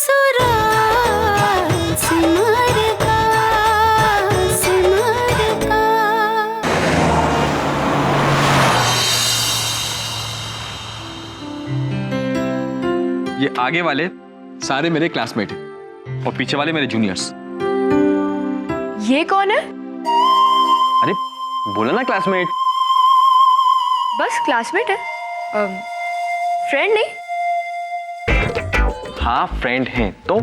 ससुराल सिमर का सिमर का। ये आगे वाले सारे मेरे क्लासमेट हैं और पीछे वाले मेरे जूनियर्स। ये कौन है? अरे बोला ना क्लासमेट। बस क्लासमेट है, फ्रेंड नहीं? हाँ फ्रेंड हैं तो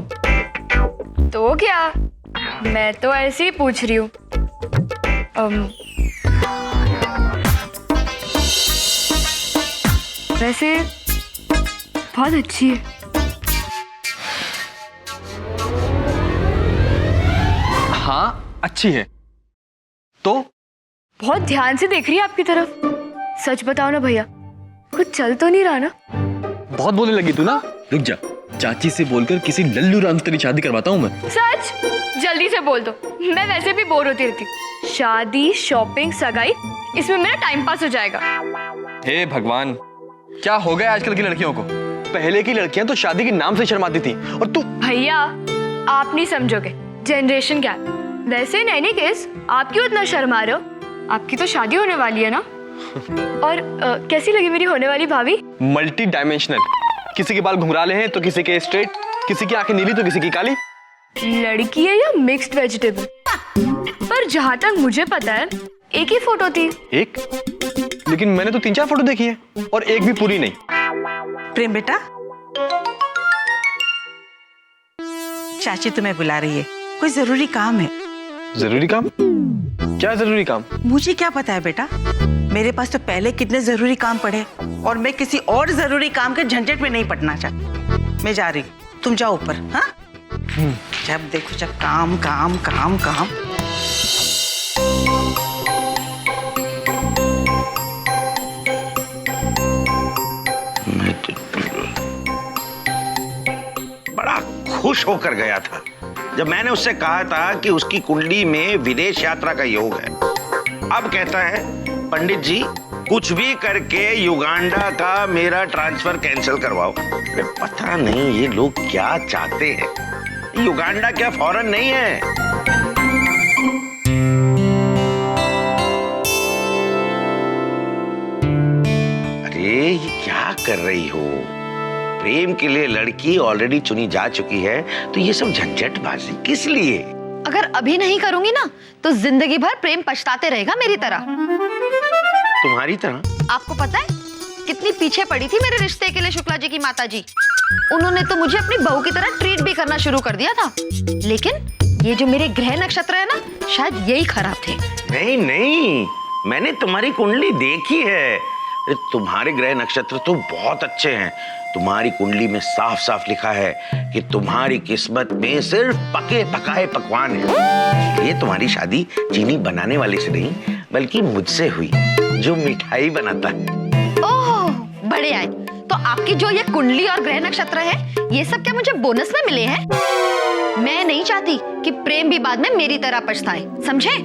क्या, मैं तो ऐसे ही पूछ रही हूँ। वैसे बहुत अच्छी है। हाँ अच्छी है तो। बहुत ध्यान से देख रही है आपकी तरफ। सच बताओ ना भैया, कुछ चल तो नहीं रहा ना? बहुत बोलने लगी तू ना। रुक जा, चाची से बोलकर किसी लल्लू राम से तेरी शादी करवाता हूँ मैं। सच? जल्दी से बोल दो, मैं वैसे भी बोर होती रहती हूँ। शादी, शॉपिंग, सगाई, इसमें मेरा टाइम पास हो जाएगा। हे भगवान, क्या हो गया आजकल की लड़कियों को? पहले की लड़कियां तो शादी के नाम से शर्माती थी और तू। भैया आप नहीं समझोगे, जनरेशन गैप। वैसे in any case, आप क्यों इतना शर्मा रहे हो? आपकी तो शादी होने वाली है ना? और कैसी लगी मेरी होने वाली भाभी? Multi dimensional. किसी के बाल घुंघराले हैं तो किसी के स्ट्रेट, किसी की आंखें नीली तो किसी की काली। लड़की है या मिक्स्ड वेजिटेबल? पर जहाँ तक मुझे पता है एक ही फोटो थी। एक? लेकिन मैंने तो 3-4 फोटो देखी है और एक भी पूरी नहीं। प्रेम बेटा, चाची तुम्हें बुला रही है, कोई जरूरी काम है। जरूरी काम? क्या जरूरी काम? मुझे क्या पता है बेटा, मेरे पास तो पहले कितने जरूरी काम पड़े और मैं किसी और जरूरी काम के झंझट में नहीं पड़ना चाहती। मैं जा रही हूँ, तुम जाओ ऊपर। हाँ, जब देखो जब काम काम काम काम। बड़ा खुश होकर गया था जब मैंने उससे कहा था कि उसकी कुंडली में विदेश यात्रा का योग है। अब कहता है पंडित जी कुछ भी करके युगांडा का मेरा ट्रांसफर कैंसिल करवाओ। पता नहीं ये लोग क्या चाहते हैं। युगांडा क्या फॉरेन नहीं है। अरे ये क्या कर रही हो? प्रेम के लिए लड़की ऑलरेडी चुनी जा चुकी है तो ये सब झंझटबाजी किस लिए? अगर अभी नहीं करूंगी ना तो जिंदगी भर प्रेम पछताते रहेगा मेरी तरह। तुम्हारी तरह? आपको पता है कितनी पीछे पड़ी थी मेरे रिश्ते के लिए शुक्ला जी की माता जी। उन्होंने तो मुझे अपनी बहू की तरह ट्रीट भी करना शुरू कर दिया था। लेकिन ये जो मेरे ग्रह नक्षत्र है ना, शायद यही खराब थे। नहीं नहीं, मैंने तुम्हारी कुंडली देखी है। तुम्हारे ग्रह नक्षत्र तो बहुत अच्छे हैं। तुम्हारी कुंडली में साफ साफ लिखा है कि तुम्हारी किस्मत में सिर्फ पके पकाए पकवान है। ये तुम्हारी शादी चीनी बनाने वाले से नहीं बल्कि मुझसे हुई, जो मिठाई बनाता है। ओह, बड़े आए। तो आपकी जो ये कुंडली और ग्रह नक्षत्र है, ये सब क्या मुझे बोनस में मिले हैं? मैं नहीं चाहती कि प्रेम भी बाद में मेरी तरह पछताए, समझे?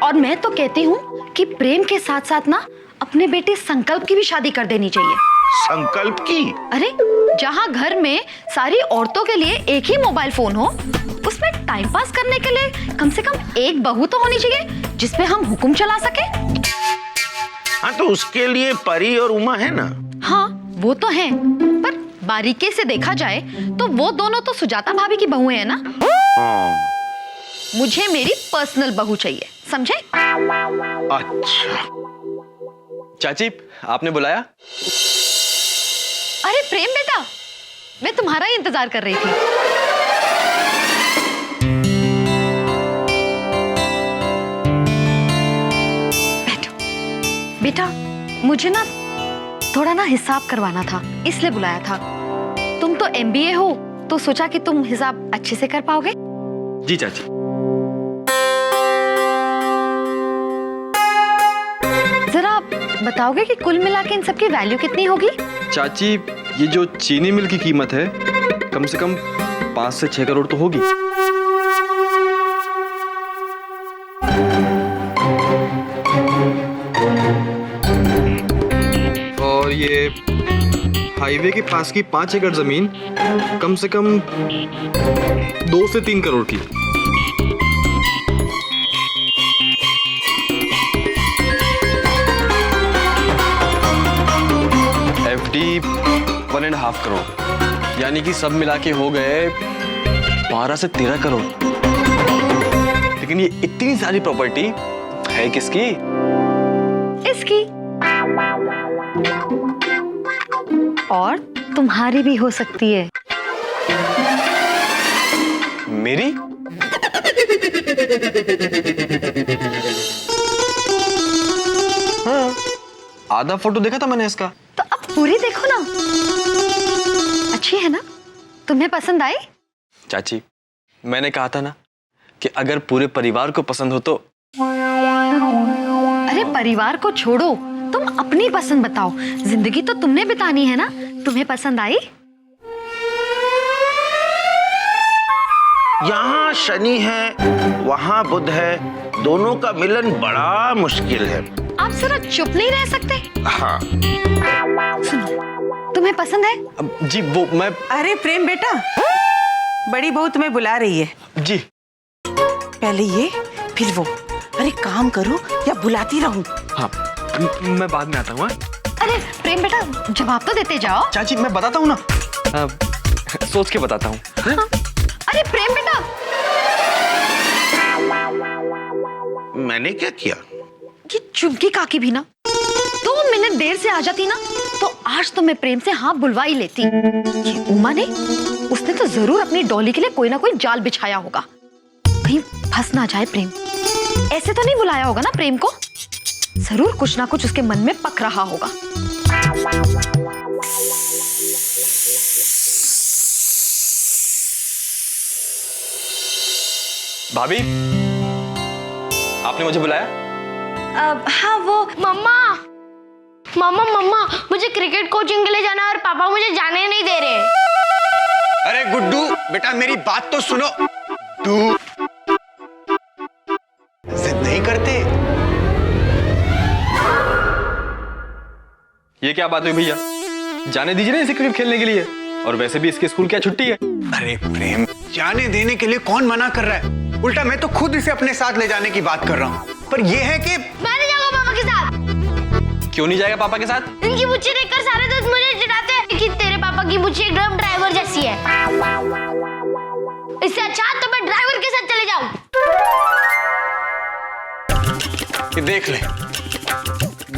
और मैं तो कहती हूँ कि प्रेम के साथ साथ ना अपने बेटे संकल्प की भी शादी कर देनी चाहिए। संकल्प की? अरे जहाँ घर में सारी औरतों के लिए एक ही मोबाइल फोन हो, उसमें टाइम पास करने के लिए कम से कम एक बहू तो होनी चाहिए जिसपे हम हुक्म चला सके। हाँ तो उसके लिए परी और उमा है ना? हाँ वो तो है, पर बारीकी से देखा जाए तो वो दोनों तो सुजाता भाभी की बहुएं हैं ना। मुझे मेरी पर्सनल बहू चाहिए, समझे? अच्छा चाची आपने बुलाया? अरे प्रेम बेटा, मैं तुम्हारा ही इंतजार कर रही थी। बैठो। बेटा मुझे ना थोड़ा ना हिसाब करवाना था, इसलिए बुलाया था। तुम तो MBA हो तो सोचा कि तुम हिसाब अच्छे से कर पाओगे। जी चाची। जरा बताओगे कि कुल मिला के इन सब की वैल्यू कितनी होगी? चाची ये जो चीनी मिल की कीमत है कम से कम 5 से 6 करोड़ तो होगी। और ये हाईवे के पास की 5 एकड़ जमीन कम से कम 2 से 3 करोड़ की। FD 1.5 करोड़, यानी कि सब मिला के हो गए 12 से 13 करोड़। लेकिन ये इतनी सारी प्रॉपर्टी है किसकी? इसकी और तुम्हारी भी हो सकती है। मेरी? हाँ, आधा फोटो देखा था मैंने इसका। तो अब पूरी देखो ना, अच्छी है ना? तुम्हें पसंद आई? चाची, मैंने कहा था ना कि अगर पूरे परिवार को पसंद हो तो। अरे परिवार को छोड़ो, तुम अपनी पसंद बताओ। जिंदगी तो तुमने बितानी है ना, तुम्हें पसंद आई? यहाँ शनि है, वहाँ बुध है, दोनों का मिलन बड़ा मुश्किल है। आप जरा चुप नहीं रह सकते? हाँ। सुनो, तुम्हें पसंद है? जी वो मैं। अरे प्रेम बेटा, बड़ी बहू तुम्हें बुला रही है। जी पहले ये फिर वो। अरे काम करो या बुलाती रहूं? हाँ, मैं बाद में आता हूँ। अरे प्रेम बेटा, जवाब तो देते जाओ। चाची मैं बताता हूँ ना, सोच के बताता हूँ। हाँ? अरे प्रेम बेटा, मैंने क्या किया? ये चुमकी काकी भी ना 2 मिनट देर से आ जाती ना, तो आज तो मैं प्रेम से हाँ बुलवा ही लेती। ये उमा ने, उसने तो जरूर अपनी डॉली के लिए कोई ना कोई जाल बिछाया होगा, कहीं फंस ना जाए प्रेम। ऐसे तो नहीं बुलाया होगा ना प्रेम को, जरूर कुछ ना कुछ उसके मन में पक रहा होगा। भाभी, आपने मुझे बुलाया? हाँ वो मम्मा मम्मा मम्मा मुझे क्रिकेट कोचिंग के लिए जाना है और पापा मुझे जाने नहीं दे रहे। अरे गुड्डू बेटा, मेरी बात तो सुनो। तू जिद नहीं करते? ये क्या बात हुई भैया? जाने दीजिए ना इसे क्रिकेट खेलने के लिए, और वैसे भी इसके स्कूल क्या छुट्टी है। अरे प्रेम, जाने देने के लिए कौन मना कर रहा है? उल्टा मैं तो खुद इसे अपने साथ ले जाने की बात कर रहा हूँ। पर यह है कि मैं नहीं जाऊंगा पापा के साथ। क्यों नहीं जाएगा पापा के साथ? इनकी मुच्छी देखकर सारे दोस्त मुझे चिढ़ाते हैं कि तेरे पापा की मुच्छी एकदम ड्राइवर जैसी है। इससे अच्छा तो मैं ड्राइवर के साथ चले जाऊं। ये देख ले,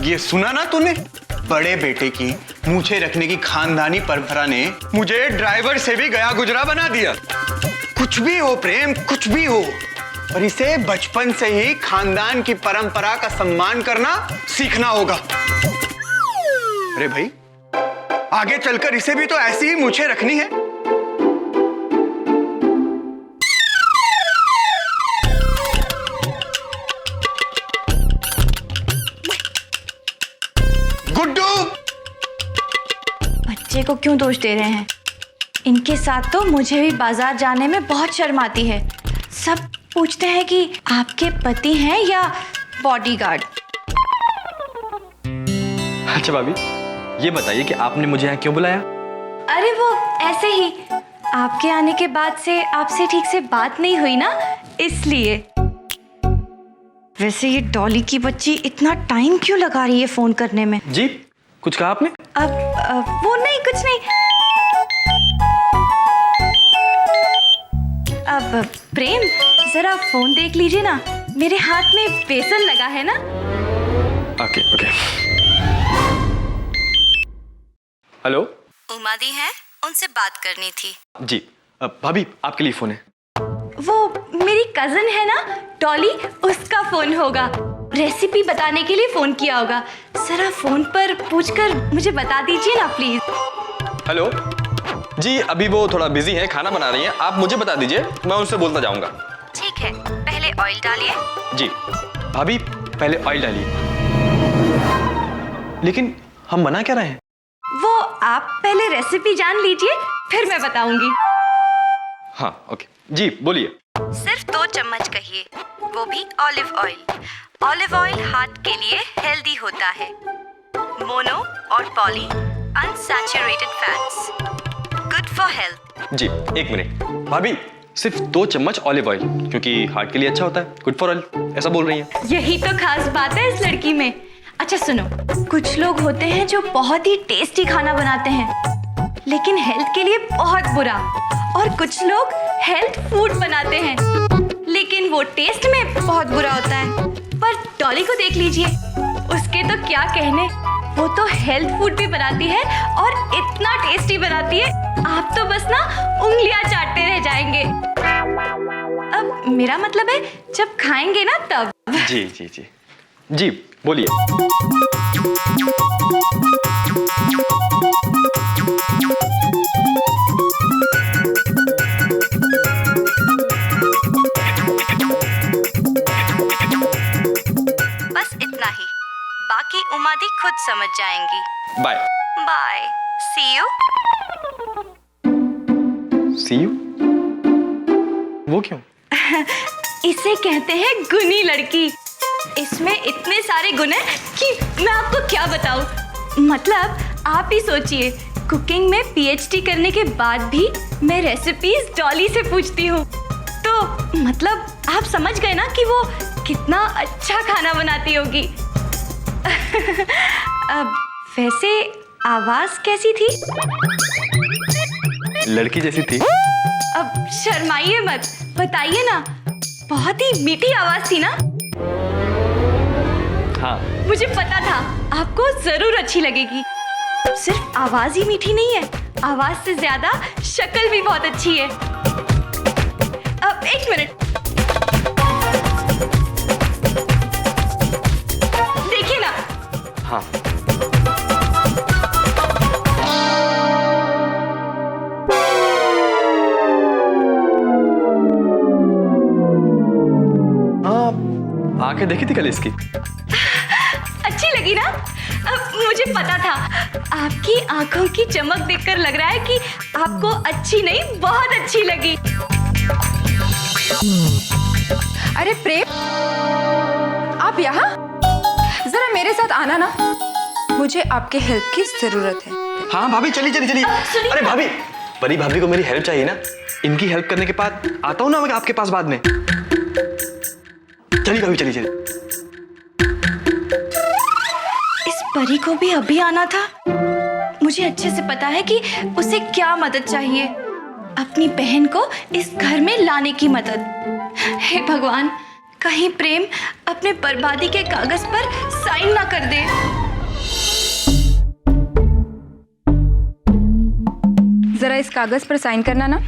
ये सुना ना तूने? बड़े बेटे की मूछें रखने की खानदानी परंपरा ने मुझे ड्राइवर से भी गया गुजरा बना दिया। कुछ भी हो प्रेम, कुछ भी हो, पर इसे बचपन से ही खानदान की परंपरा का सम्मान करना सीखना होगा। अरे भाई, आगे चलकर इसे भी तो ऐसी ही मूछें रखनी है। गुड्डू, बच्चे को क्यों दोष दे रहे हैं? इनके साथ तो मुझे भी बाजार जाने में बहुत शर्म आती है। सब पूछते हैं कि आपके पति हैं या बॉडीगार्ड। अच्छा भाभी, ये बताइए कि आपने मुझे यहाँ क्यों बुलाया? अरे वो ऐसे ही, आपके आने के बाद से आपसे ठीक से बात नहीं हुई ना, इसलिए। वैसे ये डॉली की बच्ची इतना टाइम क्यों लगा रही है फोन करने में? जी, कुछ कहा आपने? अब वो नहीं, कुछ नहीं। अब प्रेम, जरा फोन देख लीजिए ना, मेरे हाथ में बेसन लगा है ना। Okay okay. हेलो, उमा दी है, उनसे बात करनी थी। जी भाभी, आपके लिए फोन है। वो मेरी कजन है ना डॉली, उसका फोन होगा। रेसिपी बताने के लिए फोन किया होगा। जरा फोन पर पूछकर मुझे बता दीजिए ना प्लीज। हेलो जी, अभी वो थोड़ा बिजी हैं, खाना बना रही हैं। आप मुझे बता दीजिए, मैं उनसे बोलता जाऊंगा। ठीक है, पहले ऑयल डालिए। जी भाभी, पहले ऑयल डालिए। लेकिन हम मना क्या रहे हैं? वो आप पहले रेसिपी जान लीजिए, फिर मैं बताऊंगी। हाँ ओके जी, बोलिए। सिर्फ 2 चम्मच कहिए, वो भी olive oil. Olive oil heart के लिए हेल्दी होता है। मोनो और poly unsaturated fats. Good for health. जी, एक मिनट भाभी, सिर्फ 2 चम्मच ऑलिव ऑयल, क्योंकि हार्ट के लिए अच्छा होता है, गुड फॉर ऑयल, ऐसा बोल रही हैं। यही तो खास बात है इस लड़की में। अच्छा सुनो, कुछ लोग होते हैं जो बहुत ही टेस्टी खाना बनाते हैं लेकिन हेल्थ के लिए बहुत बुरा, और कुछ लोग हेल्थ फूड बनाते हैं लेकिन वो टेस्ट में बहुत बुरा होता है। पर डॉली को देख लीजिए, उसके तो क्या कहने, वो तो हेल्थ फूड भी बनाती है और इतना टेस्टी बनाती है, आप तो बस ना उंगलियां चाटते रह जाएंगे। अब मेरा मतलब है जब खाएंगे ना तब। जी जी जी जी, बोलिए। बस इतना ही, बाकी उमादी खुद समझ जाएंगी। Bye. Bye, see you. See you? वो क्यों? इसे कहते हैं गुनी लड़की। इसमें इतने सारे गुण हैं कि मैं आपको क्या बताऊं। मतलब आप ही सोचिए, कुकिंग में पीएचडी करने के बाद भी मैं रेसिपीज डॉली से पूछती हूँ, तो मतलब आप समझ गए ना कि वो कितना अच्छा खाना बनाती होगी। अब वैसे आवाज कैसी थी? लड़की जैसी थी। अब शर्माइए मत, बताइए ना। बहुत ही मीठी आवाज थी ना? हाँ। मुझे पता था आपको जरूर अच्छी लगेगी। सिर्फ आवाज ही मीठी नहीं है, आवाज से ज्यादा शक्ल भी बहुत अच्छी है। अब एक मिनट, देखिए ना। हाँ। आंखें देखी थी कल इसकी? अच्छी लगी ना? अब मुझे पता था, आपकी आंखों की चमक देखकर लग रहा है कि आपको अच्छी नहीं, बहुत अच्छी लगी। अरे प्रेम, आप यहाँ? जरा मेरे साथ आना ना, मुझे आपके हेल्प की जरूरत है। हाँ भाभी, चलिए चलिए चलिए। अरे भाभी, परी भाभी को मेरी हेल्प चाहिए ना, इनकी हेल्प करने के बाद आता हूँ ना मैं आपके पास बाद में। चलिए भाभी, चलिए चलिए। इस परी को भी अभी आना था। मुझे अच्छे से पता है कि उसे क्या मदद चाहिए, अपनी बहन को इस घर में लाने की मदद। हे भगवान, कहीं प्रेम अपने बर्बादी के कागज पर साइन ना कर दे। जरा इस कागज पर साइन करना ना।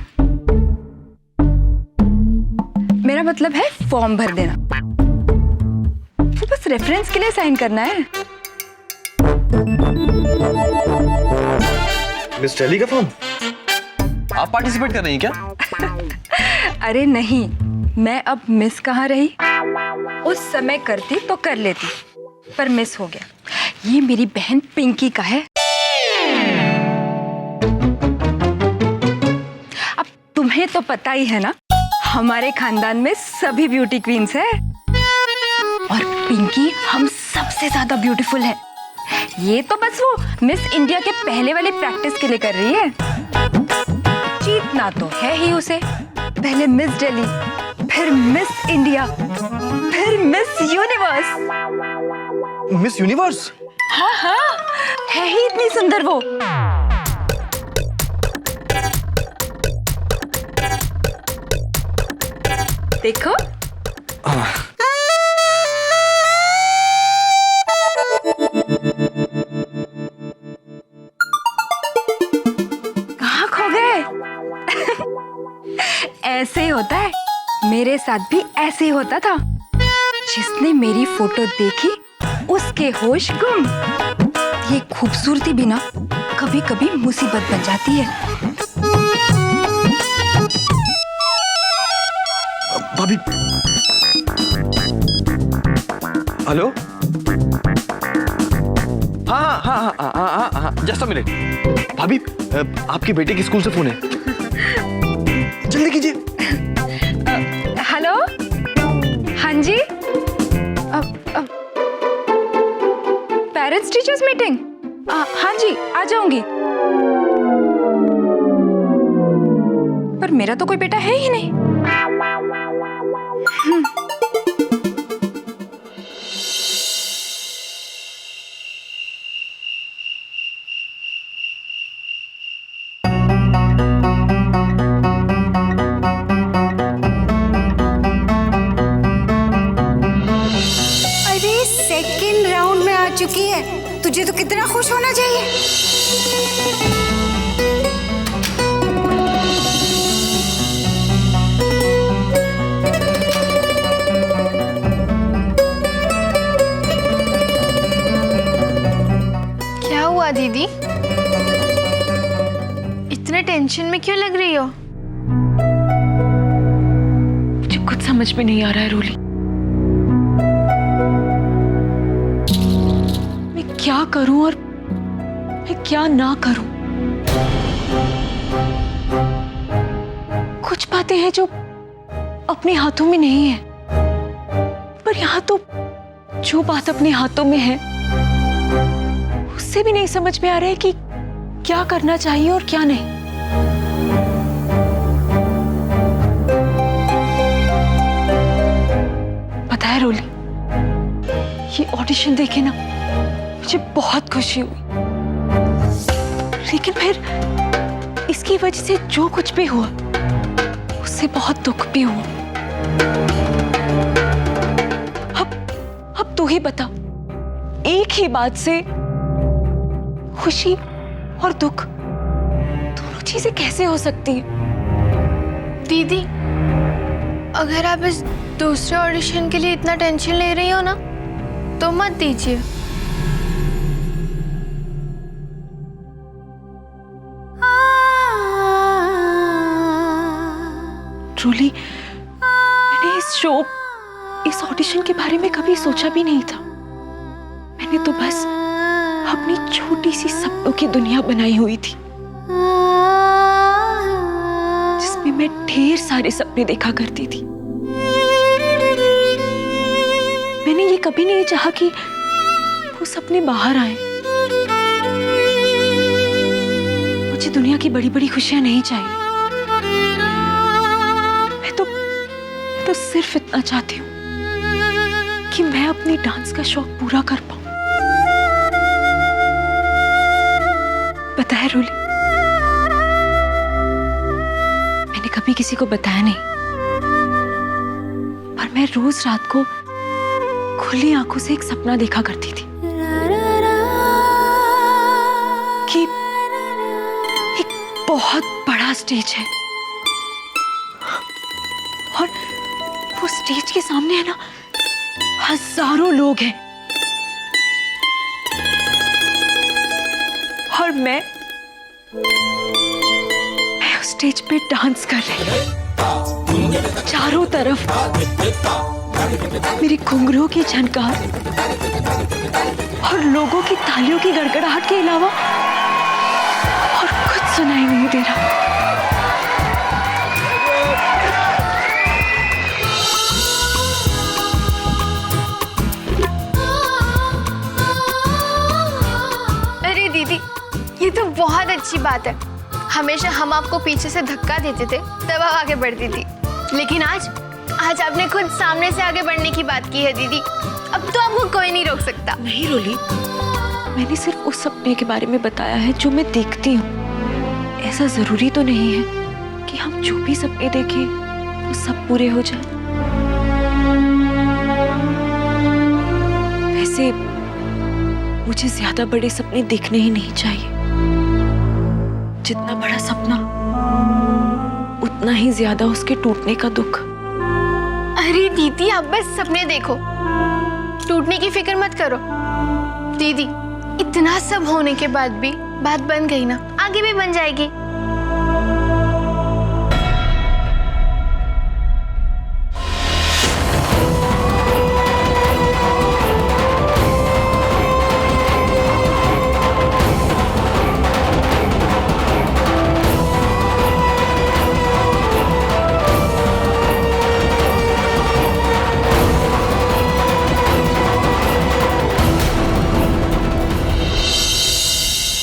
मेरा मतलब है फॉर्म भर देना, वो बस रेफरेंस के लिए साइन करना है। मिस टेली का फॉर्म? आप पार्टिसिपेट कर रही हैं क्या? अरे नहीं, मैं अब मिस कहाँ रही। उस समय करती तो कर लेती, पर मिस हो गया। ये मेरी बहन पिंकी का है। अब तुम्हें तो पता ही है ना, हमारे खानदान में सभी ब्यूटी क्वींस है और पिंकी हम सबसे ज्यादा ब्यूटीफुल है। ये तो बस वो मिस इंडिया के पहले वाले प्रैक्टिस के लिए कर रही है। जीतना तो है ही उसे, पहले मिस दिल्ली, फिर मिस इंडिया, फिर मिस यूनिवर्स। Miss universe? हाँ हाँ, है ही इतनी सुंदर वो। देखो। कहाँ खो गए? ऐसे ही होता है, मेरे साथ भी ऐसे ही होता था। जिसने मेरी फोटो देखी उसके होश गुम। ये खूबसूरती भी ना कभी कभी मुसीबत बन जाती है। भाभी, हेलो? हाँ हाँ हाँ हाँ हाँ हाँ, जस्ट अ मिनट। भाभी, आपकी बेटे की स्कूल से फोन है, जल्दी कीजिए। हेलो? हाँ जी, पेरेंट्स टीचर्स मीटिंग? हाँ जी आ जाऊंगी। पर मेरा तो कोई बेटा है ही नहीं। अरे सेकंड राउंड में आ चुकी है, तुझे तो कितना खुश होना चाहिए। क्या हुआ दीदी? इतने टेंशन में क्यों लग रही हो? मुझे कुछ समझ में नहीं आ रहा है रोली। मैं क्या करूं और मैं क्या ना करूं। कुछ बातें हैं जो अपने हाथों में नहीं है, पर यहाँ तो जो बात अपने हाथों में है उससे भी नहीं समझ में आ रहा है कि क्या करना चाहिए और क्या नहीं। पता है रोली, ये ऑडिशन देखे ना मुझे बहुत खुशी हुई, लेकिन फिर इसकी वजह से जो कुछ भी हुआ उससे बहुत दुख भी हुआ। अब तू ही बता, एक ही बात से खुशी और दुख दोनों चीजें कैसे हो सकती हैं? दीदी, अगर आप इस दूसरे ऑडिशन के लिए इतना टेंशन ले रही हो ना, तो मत दीजिए। ट्रूली, मैंने इस ऑडिशन के बारे में कभी सोचा भी नहीं था। मैंने तो बस अपनी छोटी सी सपनों की दुनिया बनाई हुई थी, जिसमें मैं ढेर सारे सपने देखा करती थी। मैंने ये कभी नहीं चाहा कि वो सपने बाहर आए। मुझे दुनिया की बड़ी बड़ी खुशियां नहीं चाहिए। मैं तो सिर्फ इतना चाहती हूँ कि मैं अपनी डांस का शौक पूरा कर पाऊं। पता है रोली, मैंने कभी किसी को बताया नहीं, पर मैं रोज रात को खुली आंखों से एक सपना देखा करती थी कि एक बहुत बड़ा स्टेज है और वो स्टेज के सामने है ना, हजारों लोग हैं और मैं उस स्टेज पे डांस कर रही हूँ। चारों तरफ मेरे घुंघरूओं की झनकार और लोगों की तालियों की गड़गड़ाहट के अलावा और कुछ सुनाई नहीं दे रहा। अरे दीदी, ये तो बहुत अच्छी बात है। हमेशा हम आपको पीछे से धक्का देते थे, तब आप आगे बढ़ती थी, लेकिन आज आपने खुद सामने से आगे बढ़ने की बात की है दीदी। अब तो आपको कोई नहीं रोक सकता। नहीं रोली, मैंने सिर्फ उस सपने के बारे में बताया है जो मैं देखती हूँ। ऐसा जरूरी तो नहीं है कि हम जो भी सपने देखें वो सब पूरे हो जाए। वैसे मुझे ज्यादा बड़े सपने देखने ही नहीं चाहिए। जितना बड़ा सपना उतना ही ज्यादा उसके टूटने का दुख। अरे दीदी, आप बस सपने देखो, टूटने की फिक्र मत करो। दीदी, इतना सब होने के बाद भी बात बन गई ना, आगे भी बन जाएगी।